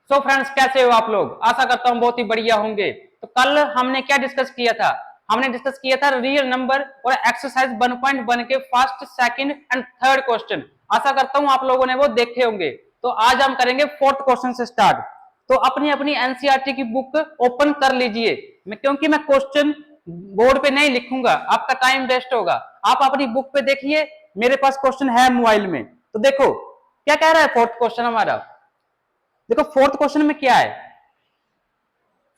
So friends, कैसे हो आप लोग? आशा करता हूँ बहुत ही बढ़िया होंगे। तो कल हमने क्या डिस्कस किया था? हमने डिस्कस किया था रियल नंबर और एक्सरसाइज 1.1 के first, second and third question. आशा करता हूँ आप लोगों ने वो देखे होंगे। तो आज हम करेंगे फोर्थ क्वेश्चन से स्टार्ट। तो अपनी अपनी एनसीईआरटी की बुक ओपन कर लीजिए। क्योंकि मैं क्वेश्चन बोर्ड पे नहीं लिखूंगा, आपका टाइम वेस्ट होगा। आप अपनी बुक पे देखिए, मेरे पास क्वेश्चन है मोबाइल में। तो देखो क्या कह रहा है फोर्थ क्वेश्चन हमारा। देखो फोर्थ क्वेश्चन में क्या है।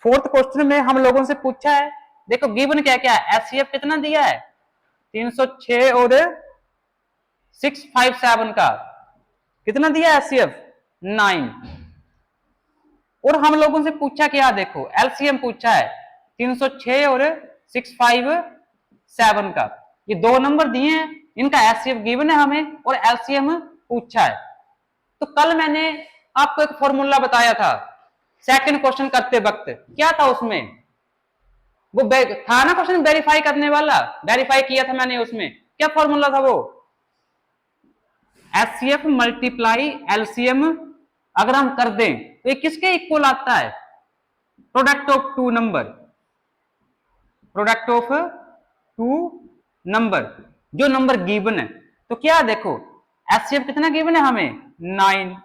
फोर्थ क्वेश्चन में हम लोगों से पूछा है, देखो गिवन क्या क्या है। एचसीएफ कितना दिया है? 306 और 657 का कितना दिया है एचसीएफ? 9। और हम लोगों से पूछा क्या, देखो एलसीएम पूछा है 306 और 657 का। ये दो नंबर दिए हैं, इनका एचसीएफ गिवन है हमें और एलसीएम पूछा है। तो कल मैंने आपको एक फॉर्मूला बताया था सेकंड क्वेश्चन करते वक्त। क्या था उसमें? वो था ना क्वेश्चन वेरीफाई करने वाला, वेरीफाई किया था मैंने। उसमें क्या फॉर्मूला था वो? एचसीएफ मल्टीप्लाई एलसीएम अगर हम कर दें तो ये किसके इक्वल आता है? Product of two number. Product of two number, जो नंबर गिवन है। तो क्या देखो एचसीएफ कितना गिवन है हमें? 9।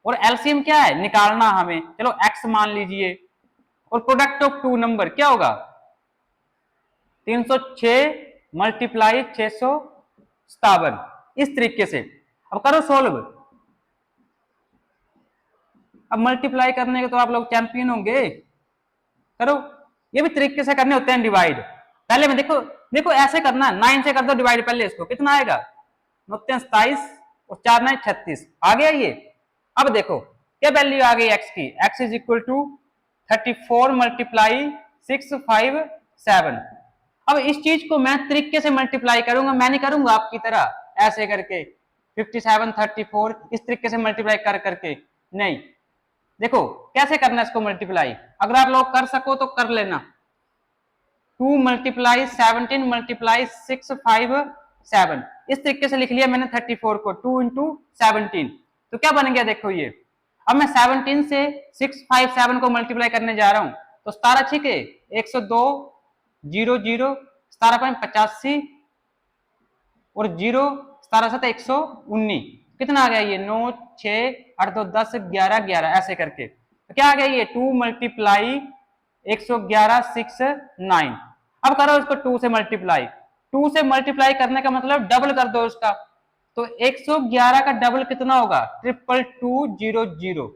और एलसीएम क्या है निकालना हमें, चलो एक्स मान लीजिए। और प्रोडक्ट ऑफ टू नंबर क्या होगा? 306 मल्टीप्लाई 657। इस तरीके से अब करो सॉल्व। अब मल्टीप्लाई करने के तो आप लोग चैंपियन होंगे। करो, ये भी तरीके से करने होते हैं डिवाइड। पहले में देखो देखो ऐसे करना, 9 से कर दो डिवाइड। पहले इसको कितना आएगा? 27 और 4 9 36 आ गया ये। अब देखो क्या वैल्यू आ गई एक्स की? X is equal to 34 multiply 657। अब इस चीज को मैं तरीके से मल्टीप्लाई करूंगा, मैं नहीं करूंगा आपकी तरह ऐसे करके 57 34 इस तरीके से मल्टीप्लाई कर करके नहीं। देखो कैसे करना है इसको मल्टीप्लाई, अगर आप लोग कर सको तो कर लेना। 2 मल्टीप्लाई 17 मल्टीप्लाई 657 इस तरीके से लिख लिया मैंने 34 को 2 इंटू 17। तो क्या बन गया देखो ये। अब मैं 17 से 657 को मल्टीप्लाई करने जा रहा हूं। तो 17 ठीक है 102 0 0 17.85 और 0 17 7 119 कितना आ गया ये? 9 6 8 2 10 11 11 ऐसे करके। तो क्या आ गया ये? 2 मल्टीप्लाई 111 6 9। अब करो इसको 2 से मल्टीप्लाई। 2 से मल्टीप्लाई करने का मतलब डबल कर दो इसका। तो 111 का डबल कितना होगा? 22200।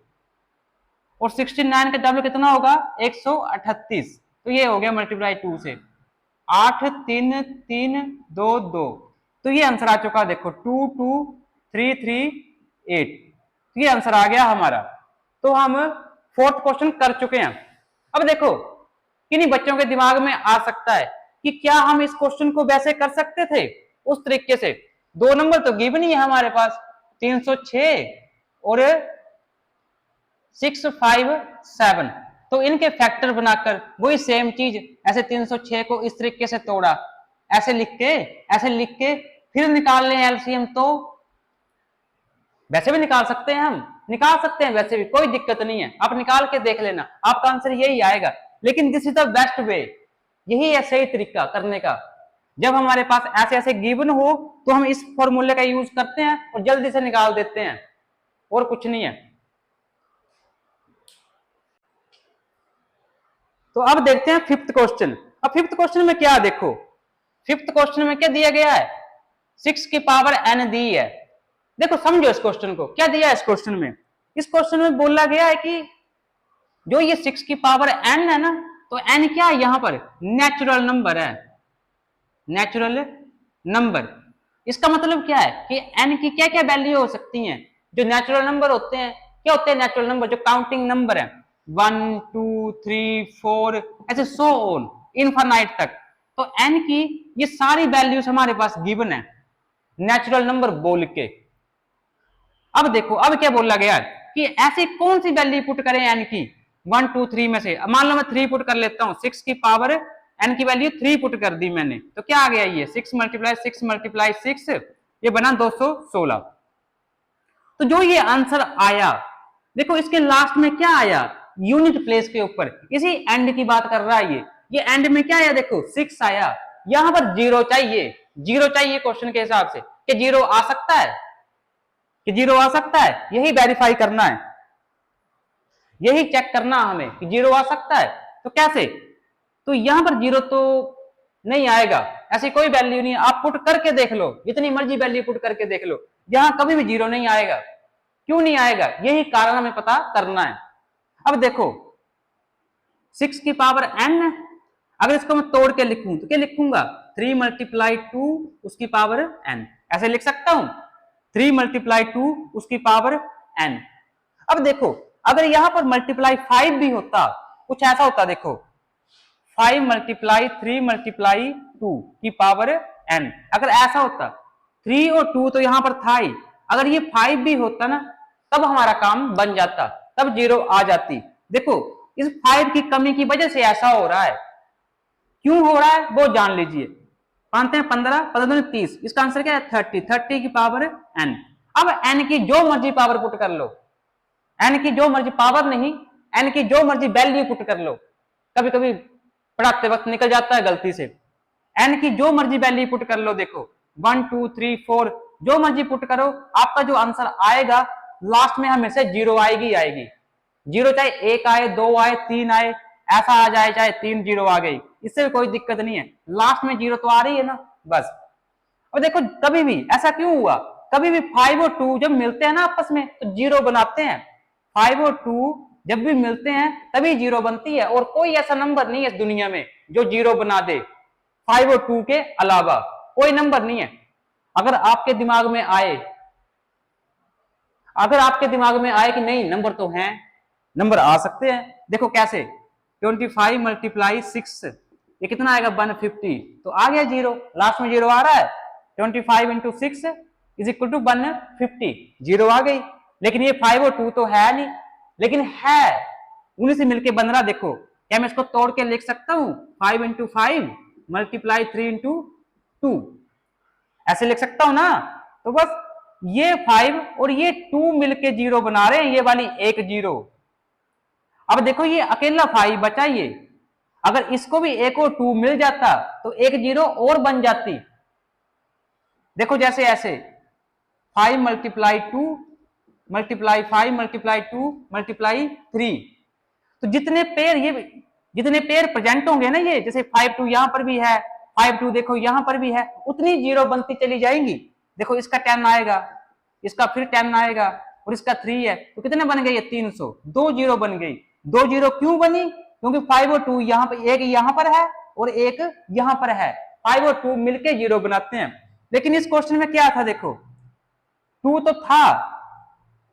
और 69 का डबल कितना होगा? 138। तो ये हो गया मल्टीप्लाई 2 से 8 3 3 2 2। तो ये आंसर आ चुका, देखो 2 2 3 3 8। तो ये आंसर आ गया हमारा। तो हम फोर्थ क्वेश्चन कर चुके हैं। अब देखो किन्हीं बच्चों के दिमाग में आ सकता है कि क्या हम इस क्वेश्चन को वैसे कर सकते थे उस तरीके से? दो नंबर तो गिवन ही है हमारे पास 306 और 657। तो इनके फैक्टर बनाकर वही सेम चीज ऐसे 306 को इस तरीके से तोड़ा, ऐसे लिख के फिर निकाल लें एलसीएम। तो वैसे भी निकाल सकते हैं, हम निकाल सकते हैं वैसे भी, कोई दिक्कत नहीं है। आप निकाल के देख लेना, आपका आंसर यही आएगा। लेकिन this is the best way, यही है सही तरीका करने का। जब हमारे पास ऐसे ऐसे गिवन हो तो हम इस फॉर्मूले का यूज करते हैं और जल्दी से निकाल देते हैं, और कुछ नहीं है। तो अब देखते हैं फिफ्थ क्वेश्चन। अब फिफ्थ क्वेश्चन में क्या देखो, फिफ्थ क्वेश्चन में क्या दिया गया है? 6 की पावर n दी है। देखो समझो इस क्वेश्चन को, क्या दिया है इस क्वेश्चन में? इस क्वेश्चन में बोला गया है कि जो ये 6 की पावर n है ना, तो n क्या है यहां पर? नेचुरल नंबर है, नेचुरल नंबर। इसका मतलब क्या है कि n की क्या क्या वैल्यू हो सकती हैं? जो नेचुरल नंबर होते हैं, क्या होते हैं नेचुरल नंबर? जो काउंटिंग नंबर है 1 2 3 4 ऐसे सो ऑन इनफाइनाइट तक। तो n की ये सारी वैल्यूज हमारे पास गिवन है नेचुरल नंबर बोल के। अब देखो अब क्या बोला गया है कि ऐसी कौन सी वैल्यू पुट करें n की 1 2 3 में से। मान लो मैं 3 पुट कर लेता हूं, 6 की पावर n की वैल्यू 3 पुट कर दी मैंने। तो क्या आ गया ये? 6 मल्टीप्लाई 6 ये बना 216। तो जो ये आंसर आया देखो इसके लास्ट में क्या आया, यूनिट प्लेस के ऊपर, इसी एंड की बात कर रहा है ये एंड में क्या आया, देखो 6 आया, यहां पर जीरो चाहिए क्वेश्चन के हिसाब से, कि जीरो आ सकता है, कि जीरो आ सकता है, यही वेरीफाई करना है, यही चेक करना हमें कि जीरो आ सकता है। तो कैसे, तो यहां पर जीरो तो नहीं आएगा, ऐसी कोई वैल्यू नहीं है, आप पुट करके देख लो, जितनी मर्जी वैल्यू पुट करके देख लो, यहां कभी भी जीरो नहीं आएगा। क्यों नहीं आएगा, यही कारण हमें पता करना है। अब देखो 6 की पावर n, अगर इसको मैं तोड़ के लिखूं तो क्या लिखूंगा, 3 मल्टीप्लाई 2 उसकी पावर n, ऐसे लिख सकता हूं, 3 मल्टीप्लाई 2 उसकी पावर n। अब देखो अगर यहां पर मल्टीप्लाई 5 भी होता, कुछ ऐसा होता, देखो 5 मल्टीप्लाई 3 मल्टीप्लाई 2 की पावर n, अगर ऐसा होता, 3 और 2 तो यहां पर था ही, अगर ये 5 भी होता ना तब हमारा काम बन जाता, तब जीरो आ जाती। देखो इस 5 की कमी की वजह से ऐसा हो रहा है, क्यों हो रहा है वो जान लीजिए। मानते हैं 15, 15 30, इसका आंसर क्या है 30, 30 की पावर n। अब n की जो मर्जी पावर पुट कर लो, n की जो मर्जी पावर नहीं, n की जो मर्जी वैल्यू पुट कर लो, कभी कभी पढ़ाते वक्त निकल जाता है गलती से, n की जो मर्जी वैल्यू पुट कर लो, देखो 1 2 3 4 जो मर्जी पुट करो, आपका जो आंसर आएगा लास्ट में हमेशा जीरो आएगी आएगी, जीरो चाहे 1 आए 2 आए 3 आए, ऐसा आ जाए चाहे 3 जीरो आ गई, इससे कोई दिक्कत नहीं है, लास्ट में जीरो तो आ रही है ना बस। और देखो कभी भी ऐसा क्यों हुआ, कभी भी 5 और 2 जब मिलते हैं ना आपस में तो जीरो बनाते हैं, 5 और 2 जब भी मिलते हैं तभी जीरो बनती है, और कोई ऐसा नंबर नहीं है इस दुनिया में जो जीरो बना दे, 5 और 2 के अलावा कोई नंबर नहीं है। अगर आपके दिमाग में आए, अगर आपके दिमाग में आए कि नहीं नंबर तो हैं, नंबर आ सकते हैं, देखो कैसे, 25 मल्टीप्लाई 6 ये कितना आएगा 150, तो आ गया जीरो, लास्ट में जीरो आ रहा है, 25 into 6 is equal to 150, zero आ गई। लेकिन ये 5 और 2 तो है नहीं, लेकिन है, उन्हीं से मिलके बन रहा, देखो क्या मैं इसको तोड़ के लिख सकता हूं, 5 इंटू 5 मल्टीप्लाई 3 इंटू 2, ऐसे लिख सकता हूं ना। तो बस ये 5 और ये 2 मिलके जीरो बना रहे हैं, ये वाली एक जीरो। अब देखो ये अकेला 5 बचा, ये अगर इसको भी एक और 2 मिल जाता तो एक जीरो और बन जाती। देखो जैसे ऐसे 5 मल्टीप्लाई 2 मल्टीप्लाई 5 मल्टीप्लाई 2 मल्टीप्लाई 3, तो जितने पेयर प्रेजेंट होंगे ना, ये जैसे 5 2 यहां पर भी है, 5 2 देखो यहां पर भी है, उतनी जीरो बनती चली जाएंगी। देखो इसका 10 आएगा, इसका फिर 10 आएगा, और इसका 3 है, तो कितने बन गए ये 300, दो जीरो बन गई। दो जीरो क्यों बनी, क्योंकि 5 और 2 यहाँ पर, एक यहाँ पर है और एक यहाँ पर है, 5 और 2 मिलके जीरो बनाते हैं। लेकिन इस क्वेश्चन में क्या था, देखो 2 तो था,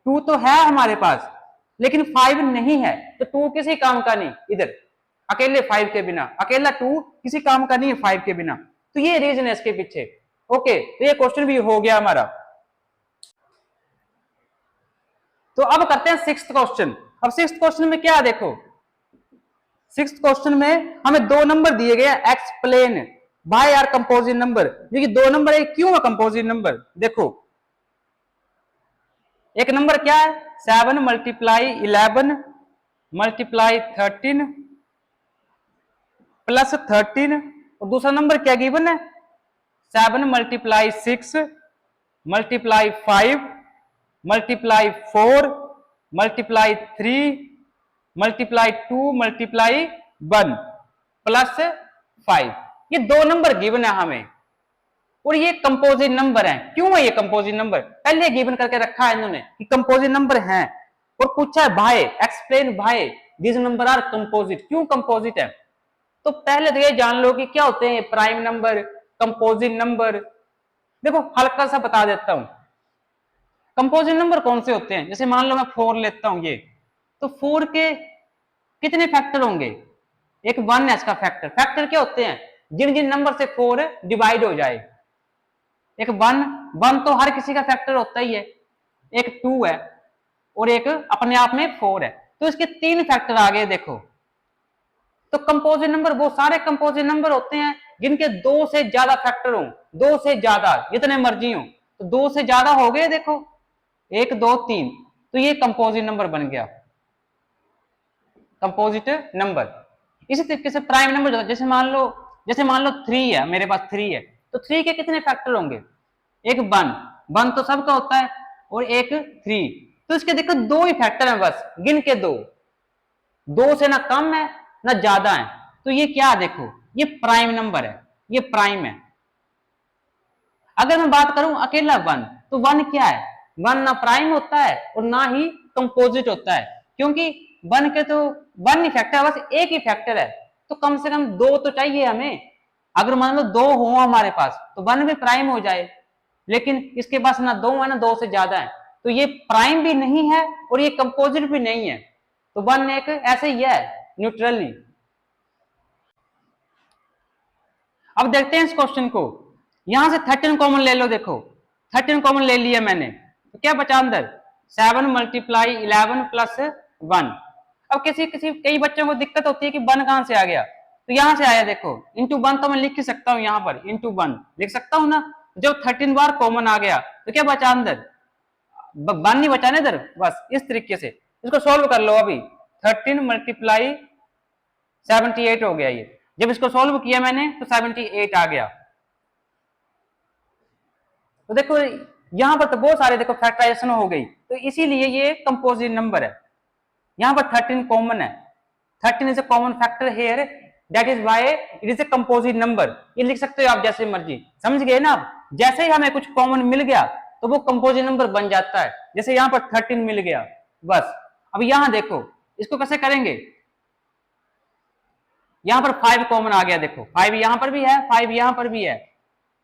2 तो है हमारे पास, लेकिन 5 नहीं है, तो 2 किसी काम का नहीं, इधर अकेले 5 के बिना, अकेला 2 किसी काम का नहीं है 5 के बिना, तो ये रीजन है इसके पीछे। ओके, तो ये क्वेश्चन भी हो गया हमारा। तो अब करते हैं सिक्स्थ क्वेश्चन। अब सिक्स्थ क्वेश्चन में क्या, देखो सिक्स्थ क्वेश्चन में हमें दो नंबर दिए गए, explain by are composite number. देखिए दो नंबर है, क्यों है कंपोजिट नंबर, देखो एक नंबर क्या है 7 मल्टीप्लाई 11 मल्टीप्लाई 13 प्लस 13, और दूसरा नंबर क्या गिवन है 7 multiply 6 multiply 5 multiply 4 multiply 3 multiply 2 multiply 1 plus 5। ये दो नंबर गिवन है हमें, और ये कंपोजिट नंबर है। क्यों है ये कंपोजिट नंबर, पहले गिवन करके रखा है इन्होंने कि कंपोजिट नंबर है, और पूछा है भाई एक्सप्लेन भाई दिस नंबर आर कंपोजिट, क्यों कंपोजिट है। तो पहले तो ये जान लो कि क्या होते हैं प्राइम नंबर, कंपोजिट नंबर। देखो हल्का सा बता देता हूं, कंपोजिट नंबर कौन से होते हैं, जैसे मान लो मैं 4 लेता हूं ये, तो 4 के कितने फैक्टर होंगे, एक 1 है इसका फैक्टर। फैक्टर क्या होते हैं, जिन जिन नंबर से 4 डिवाइड हो जाए, एक 1 तो हर किसी का फैक्टर होता ही है, एक 2 है, और एक अपने आप में 4 है, तो इसके 3 फैक्टर आ गए। देखो तो कंपोजिट नंबर वो सारे कंपोजिट नंबर होते हैं जिनके 2 से ज्यादा फैक्टर हो, 2 से ज्यादा जितने मर्जी हो, तो 2 से ज्यादा हो गए, देखो 1 2 3, तो ये कंपोजिट नंबर बन गया, कंपोजिट नंबर। इसी तरीके से प्राइम नंबर, जैसे मान लो 3 है, मेरे पास 3 है, तो 3 के कितने फैक्टर होंगे? एक 1 तो सबका होता है, और एक 3। तो इसके देखो 2 ही फैक्टर है, बस गिन के 2 से ना कम है ना ज्यादा है। तो ये क्या, देखो ये प्राइम नंबर है, ये प्राइम है। अगर मैं बात करूं अकेला 1, तो 1 क्या है? 1 ना प्राइम होता है और ना ही कंपोजिट होता है, क्योंकि 1 के तो 1 ही फैक्टर, बस एक ही फैक्टर है, तो कम से कम 2 तो चाहिए हमें। अगर मान लो 2 हो हमारे पास, तो 1 भी प्राइम हो जाए, लेकिन इसके पास ना 2 है ना 2 से ज्यादा है, तो ये प्राइम भी नहीं है और ये कंपोजिट भी नहीं है, तो 1 एक ऐसे ही है, न्यूट्रली। अब देखते हैं इस क्वेश्चन को, यहां से 13 कॉमन ले लो, देखो 13 कॉमन ले लिया मैंने, तो क्या बचा अंदर? 7 मल्टीप्लाई 11 प्लस 1। अब कई बच्चों को दिक्कत होती है कि 1 कहां से आ गया, तो यहां से आया, देखो इंटू 1 तो मैं लिख ही सकता हूं, यहां पर इंटू 1 लिख सकता हूं ना। जब 13 बार कॉमन आ गया तो क्या बचा अंदर? 1 नहीं बचा ना इधर, बस इस तरीके से इसको सोल्व कर लो। अभी 13 मल्टीप्लाई 78 हो गया ये, जब इसको सोल्व किया मैंने तो 78 आ गया। तो देखो यहां पर तो बहुत सारे देखो फैक्टराइजेशन हो गई, तो इसीलिए ये कंपोजिट नंबर है। यहां पर 13 कॉमन है, 13 is a common factor here, that is why it is a composite number. ये लिख सकते हो आप जैसे मर्जी, समझ गए ना आप? जैसे ही हमें कुछ कॉमन मिल गया तो वो कंपोजिट नंबर बन जाता है, जैसे यहां पर 13 मिल गया बस। अब यहां देखो इसको कैसे करेंगे, यहां पर 5 कॉमन आ गया, देखो 5 यहां पर भी है, 5 यहां पर भी है,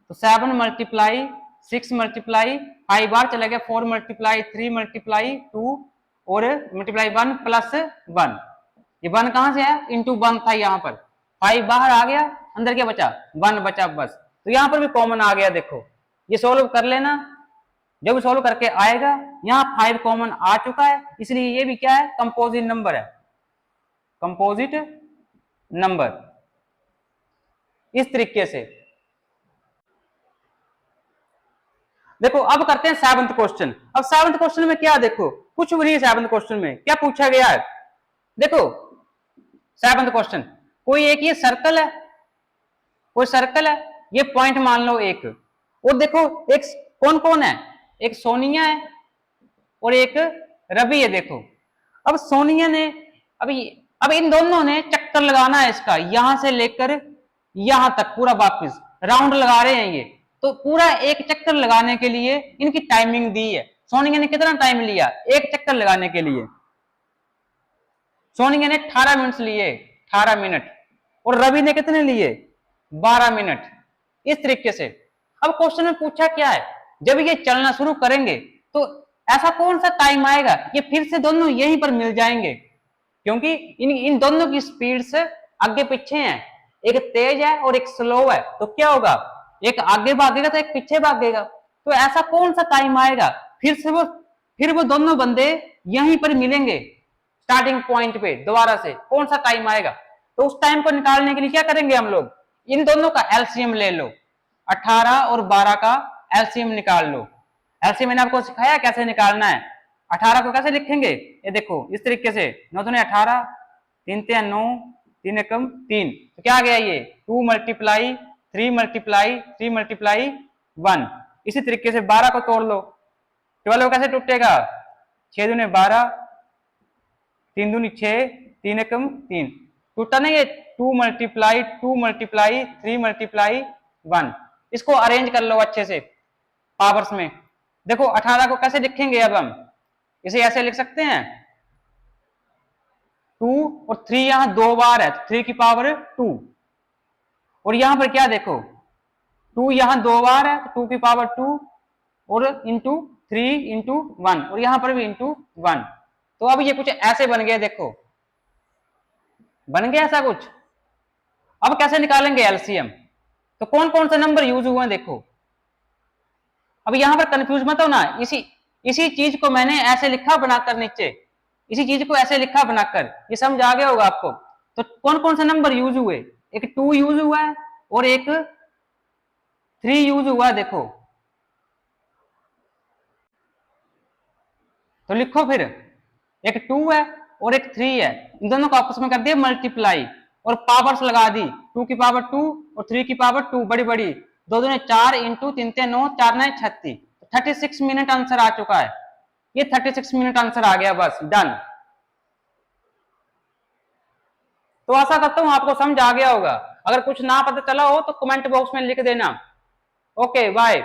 तो 7 मल्टीप्लाई 6 मल्टीप्लाई 5 बार चला गया, 4 मल्टीप्लाई 3 मल्टीप्लाई 2 और मल्टीप्लाई 1 प्लस 1। ये 1 कहां से है? इंटू 1 था यहां पर, 5 बाहर आ गया, अंदर क्या बचा? 1 बचा बस। तो यहां पर भी कॉमन आ गया, देखो ये सोल्व कर लेना, जब सोल्व करके आएगा यहां 5 कॉमन आ चुका है, इसलिए ये भी क्या है? कंपोजिट नंबर है, कंपोजिट नंबर। इस तरीके से देखो अब करते हैं 7th क्वेश्चन। अब 7th क्वेश्चन में क्या, देखो कुछ भी नहीं है 7th क्वेश्चन में, क्या पूछा गया है? देखो 7th क्वेश्चन, कोई एक ये सर्कल है, कोई सर्कल है, ये पॉइंट मान लो एक, और देखो एक कौन कौन है, एक सोनिया है और एक रवि है। देखो अब सोनिया ने अब इन दोनों ने चक्कर लगाना है इसका, यहां से लेकर यहां तक पूरा वापस राउंड लगा रहे हैं ये, तो पूरा एक चक्कर लगाने के लिए इनकी टाइमिंग दी है। सोनिया ने कितना टाइम लिया एक चक्कर लगाने के लिए? सोनिया ने 18 मिनट लिए, 18 मिनट, और रवि ने कितने लिए? 12 मिनट। इस तरीके से अब क्वेश्चन में पूछा क्या है, जब ये चलना शुरू करेंगे तो ऐसा कौन सा टाइम आएगा ये फिर से दोनों यहीं पर मिल जाएंगे, क्योंकि इन दोनों की स्पीड से आगे पीछे हैं, एक तेज है और एक स्लो है, तो क्या होगा? एक आगे भागेगा तो एक पीछे भागेगा, तो ऐसा कौन सा टाइम आएगा फिर वो दोनों बंदे यहीं पर मिलेंगे स्टार्टिंग पॉइंट पे दोबारा से, कौन सा टाइम आएगा? तो उस टाइम को निकालने के लिए क्या करेंगे हम लोग, इन दोनों का एलसीएम ले लो, 18 और 12 का एलसीएम निकाल लो। एलसीएम मैंने आपको सिखाया कैसे निकालना है। 18 को कैसे लिखेंगे, ये देखो इस तरीके से, 9 दूने 18, 3 ते 9, 3 एकम 3, तो क्या आ गया ये 2 मल्टीप्लाई 3 मल्टीप्लाई 3 मल्टीप्लाई 1। इसी तरीके से 12 को तोड़ लो, 12 कैसे टूटेगा, 6 दूने 12, 3 दूनी 6, 3 एकम 3, टूटा नहीं ये 2 मल्टीप्लाई 2 मल्टीप्लाई 3 मल्टीप्लाई 1। इसको अरेंज कर लो अच्छे से पावर्स में। देखो 18 को कैसे लिखेंगे, अब हम इसे ऐसे लिख सकते हैं, 2 और 3 यहां 2 बार है, 3 की पावर 2, और यहां पर क्या देखो 2 यहां 2 बार है, 2 की पावर 2 और इंटू 3 इंटू 1, और यहां पर भी इंटू 1। तो अब ये कुछ ऐसे बन गया, देखो बन गया ऐसा कुछ। अब कैसे निकालेंगे एलसीएम, तो कौन कौन से नंबर यूज हुए हैं देखो। अब यहां पर कंफ्यूज मत हो ना, इसी चीज को मैंने ऐसे लिखा बनाकर नीचे, इसी चीज को ऐसे लिखा बनाकर, ये समझ आ गया होगा आपको। तो कौन कौन से नंबर यूज हुए, एक 2 यूज हुआ है और एक 3 यूज हुआ है, देखो तो लिखो फिर, एक 2 है और एक 3 है, इन दोनों को आपस में कर दिया मल्टीप्लाई और पावर्स लगा दी, 2 की पावर 2 और 3 की पावर 2, बड़ी बड़ी, दो दूने 4 इंटू 3 9, 4 9 36, 36 मिनट आंसर आ चुका है। ये 36 मिनट आंसर आ गया, बस डन। तो आशा करता हूं आपको समझ आ गया होगा। अगर कुछ ना पता चला हो तो कमेंट बॉक्स में लिख देना। Okay bye.